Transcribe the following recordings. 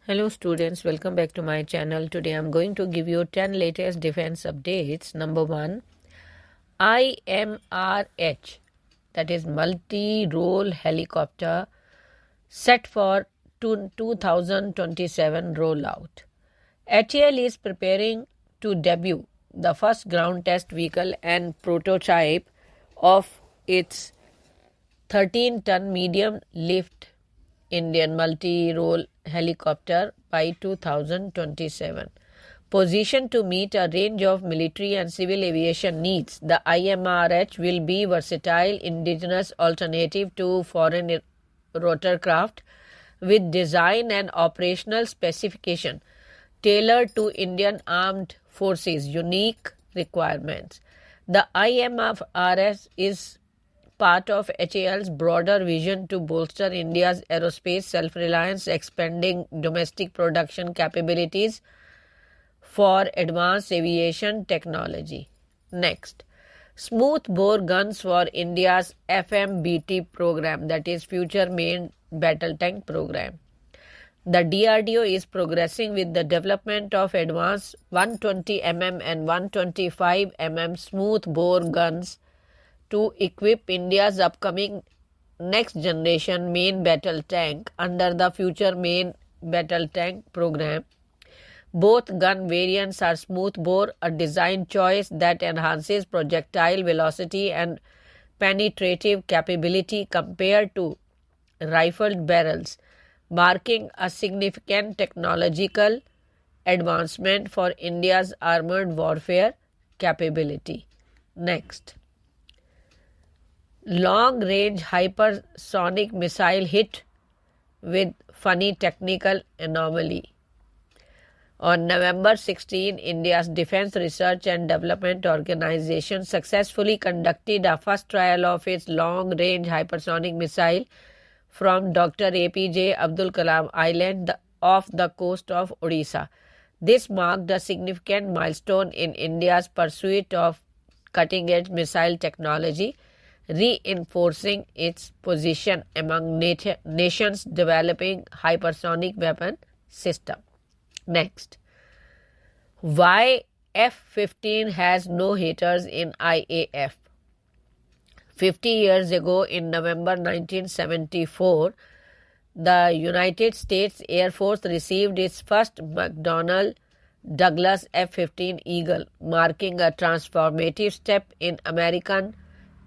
Hello students, welcome back to my channel. Today I'm going to give you 10 latest defense updates. Number 1, IMRH, that is multi-role helicopter, set for 2027 rollout. HAL is preparing to debut the first ground test vehicle and prototype of its 13-ton medium lift Indian multi-role helicopter by 2027. Positioned to meet a range of military and civil aviation needs, the IMRH will be versatile indigenous alternative to foreign rotorcraft with design and operational specification tailored to Indian Armed Forces' unique requirements. The IMRH is part of HAL's broader vision to bolster India's aerospace self-reliance, expanding domestic production capabilities for advanced aviation technology. Next, smoothbore guns for India's FMBT program, that is Future Main Battle Tank program. The DRDO is progressing with the development of advanced 120mm and 125mm smoothbore guns to equip India's upcoming next generation main battle tank under the Future Main Battle Tank program. Both gun variants are smoothbore, a design choice that enhances projectile velocity and penetrative capability compared to rifled barrels, marking a significant technological advancement for India's armored warfare capability. Next, long-range hypersonic missile hit with funny technical anomaly. On November 16, India's Defence Research and Development Organisation successfully conducted a first trial of its long-range hypersonic missile from Dr. APJ Abdul Kalam Island off the coast of Odisha. This marked a significant milestone in India's pursuit of cutting-edge missile technology, reinforcing its position among nations developing hypersonic weapon system. Next, why F-15 has no haters in IAF. 50 years ago, in November 1974, the United States Air Force received its first McDonnell Douglas F-15 Eagle, marking a transformative step in American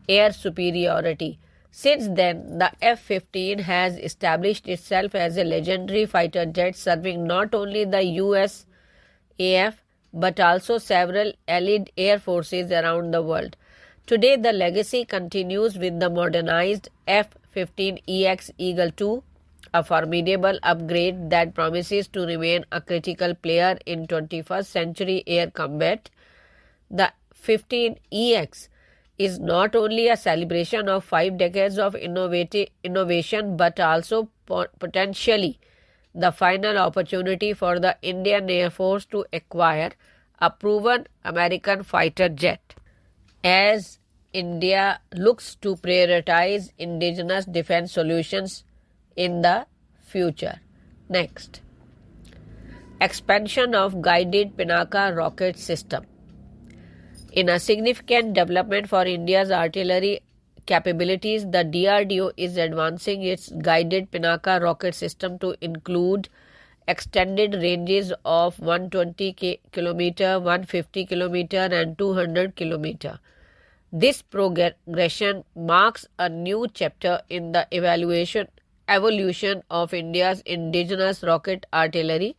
air superiority. Since then, the F-15 has established itself as a legendary fighter jet serving not only the USAF but also several allied air forces around the world. Today, the legacy continues with the modernized F-15EX Eagle II, a formidable upgrade that promises to remain a critical player in 21st century air combat. The 15EX is not only a celebration of 5 decades of innovation but also potentially the final opportunity for the Indian Air Force to acquire a proven American fighter jet. As India looks to prioritize indigenous defense solutions in the future. Next, expansion of guided Pinaka rocket system. In a significant development for India's artillery capabilities, the DRDO is advancing its guided Pinaka rocket system to include extended ranges of 120 km, 150 km and 200 km. This progression marks a new chapter in the evolution of India's indigenous rocket artillery,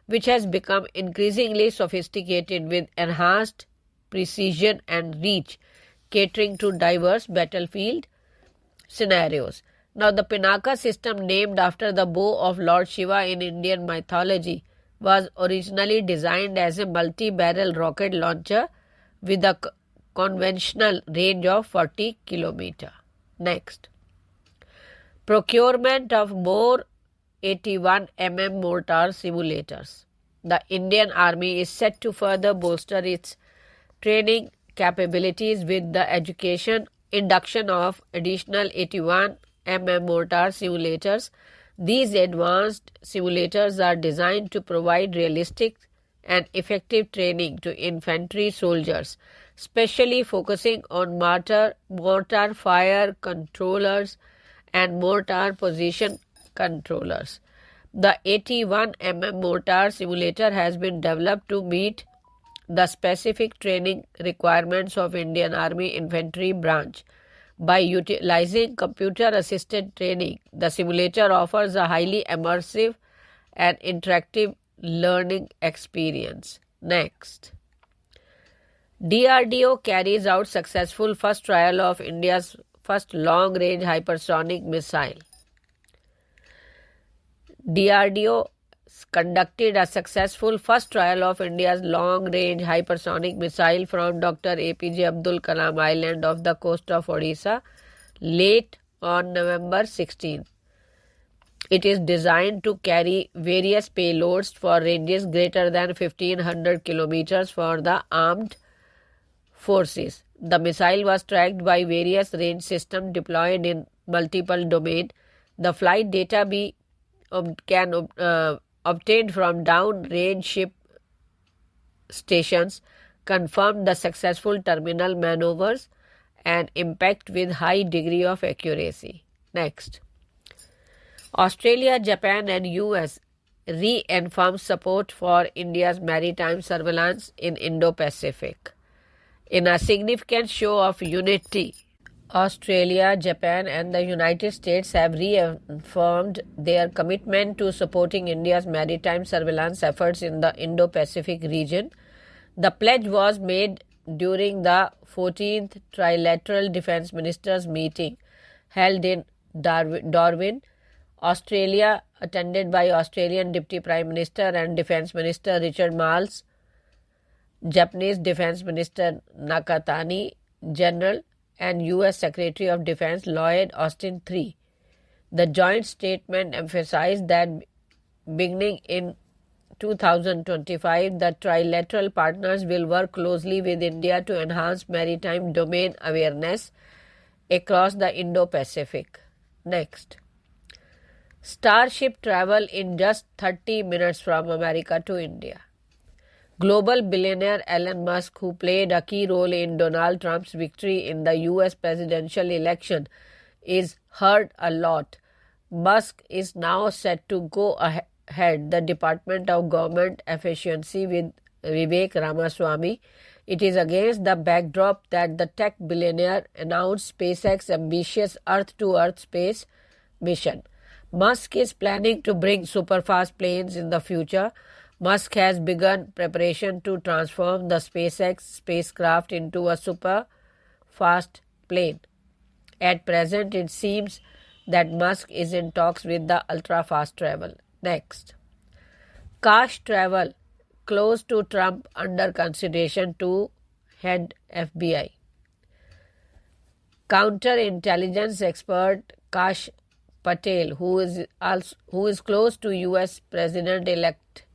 which has become increasingly sophisticated with enhanced precision and reach, catering to diverse battlefield scenarios. Now, the Pinaka system, named after the bow of Lord Shiva in Indian mythology, was originally designed as a multi-barrel rocket launcher with a conventional range of 40 km. Next, procurement of more 81mm mortar simulators. The Indian Army is set to further bolster its training capabilities with the induction of additional 81mm mortar simulators These advanced simulators are designed to provide realistic and effective training to infantry soldiers, specially focusing on mortar fire controllers and mortar position controllers. The 81 mortar simulator has been developed to meet the specific training requirements of Indian Army Infantry Branch. By utilizing computer-assisted training, the simulator offers a highly immersive and interactive learning experience. Next. DRDO carries out successful first trial of India's first long-range hypersonic missile. DRDO conducted a successful first trial of India's long-range hypersonic missile from Dr. APJ Abdul Kalam Island off the coast of Odisha late on November 16. It is designed to carry various payloads for ranges greater than 1500 kilometers for the armed forces. The missile was tracked by various range systems deployed in multiple domains. The flight data obtained from downrange ship stations confirmed the successful terminal maneuvers and impact with high degree of accuracy. Next. Australia, Japan and US reaffirmed support for India's maritime surveillance in Indo-Pacific. In a significant show of unity, Australia, Japan and the United States have reaffirmed their commitment to supporting India's maritime surveillance efforts in the Indo-Pacific region. The pledge was made during the 14th Trilateral Defence Ministers meeting held in Darwin, Australia, attended by Australian Deputy Prime Minister and Defence Minister Richard Marles, Japanese Defence Minister Nakatani General and U.S. Secretary of Defense Lloyd Austin III. The joint statement emphasized that beginning in 2025, the trilateral partners will work closely with India to enhance maritime domain awareness across the Indo-Pacific. Next. Starship travel in just 30 minutes from America to India. Global billionaire Elon Musk, who played a key role in Donald Trump's victory in the US presidential election, is heard a lot. Musk is now set to go ahead the Department of Government Efficiency with Vivek Ramaswamy. It is against the backdrop that the tech billionaire announced SpaceX's ambitious Earth-to-Earth space mission. Musk is planning to bring superfast planes in the future. Musk has begun preparation to transform the SpaceX spacecraft into a super-fast plane. At present, it seems that Musk is in talks with the ultra-fast travel. Next. Kash Travel, close to Trump, under consideration to head FBI. Counterintelligence expert Kash Patel, who is close to U.S. President-elect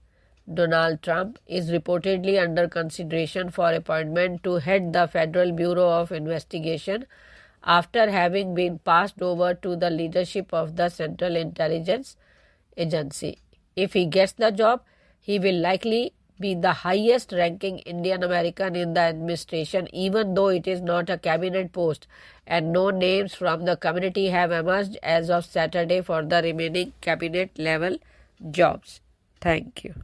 Donald Trump, is reportedly under consideration for appointment to head the Federal Bureau of Investigation after having been passed over to the leadership of the Central Intelligence Agency. If he gets the job, he will likely be the highest-ranking Indian American in the administration, even though it is not a cabinet post, and no names from the community have emerged as of Saturday for the remaining cabinet-level jobs. Thank you.